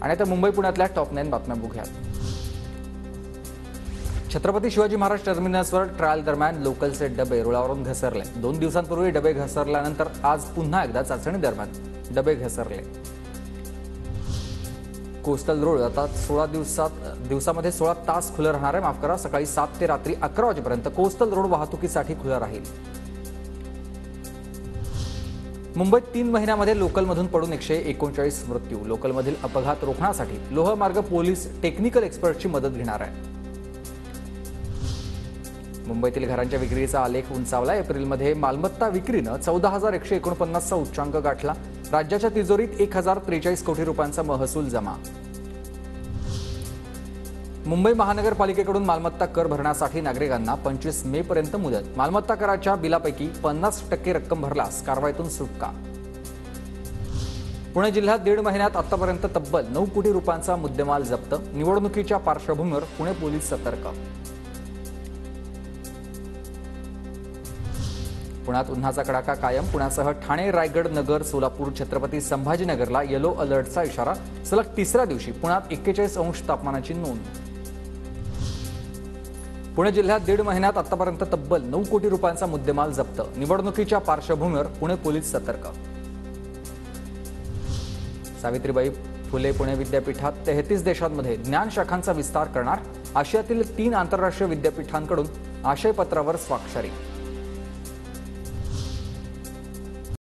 आणि आता मुंबई पुण्यातल्या टॉप 9 बातम्या बघूयात। छत्रपती शिवाजी महाराज टर्मिनसवर ट्रायल दरम्यान लोकलचे डबे रुळावरून घसरले। 2 दिवसांपूर्वी डबे घसरल्यानंतर आज पुन्हा एकदा चाचणी दरम्यान डबे घसरले। कोस्टल रोड आता 16 दिवसामध्ये 16 तास खुलं राहणार आहे। माफ करा, सकाळी 7 ते रात्री 11 वाजेपर्यंत कोस्टल रोड वाहतुकीसाठी खुला राहील। मुंबईत 3 महिन्यामध्ये लोकलमधून पडून 139 मृत्यू। लोकलमधील अपघात रोखण्यासाठी लोहमार्ग पोलीस टेक्निकल एक्सपर्टची मदत घेणार आहे। मुंबईतील घरांच्या विक्रीचा आलेख उंचावला। एप्रिलमध्ये मालमत्ता विक्रीनं 14,149 चा उच्चांक गाठला। राज्याच्या तिजोरीत 1,043 कोटी रुपयांचा महसूल जमा। मुंबई महानगरपालिकेकडून मालमत्ता कर भरण्यासाठी नागरिकांना 25 मे पर्यंत मुदत। मालमत्ता कराच्या बिलापैकी 50% रक्कम भरल्यास कारवाईतून सुटका। पुणे जिल्ह्यात 1.5 महिन्यात आतापर्यंत तब्बल 9 कोटी रुपयांचा मुद्देमाल जप्त। निवडणुकीच्या पार्श्वभूमीवर पुणे पोलीस सतर्क। पुण्यात उन्हाचा कडाका कायम। पुण्यासह ठाणे, रायगड, नगर, सोलापूर, छत्रपती संभाजीनगरला येलो अलर्टचा इशारा। सलग 3ऱ्या दिवशी पुण्यात 41 अंश तापमानाची नोंद। पुणे जिल्ह्यात 1.5 महिन्यात आतापर्यंत तब्बल 9 कोटी रुपयांचा मुद्देमाल जप्त। निवडणुकीच्या पार्श्वभूमीवर पुणे पोलीस सतर्क। सावित्रीबाई फुले पुणे विद्यापीठात 33 देशांमध्ये ज्ञान शाखांचा विस्तार करणार। आशियातील 3 आंतरराष्ट्रीय विद्यापीठांकडून आशयपत्रावर स्वाक्षरी।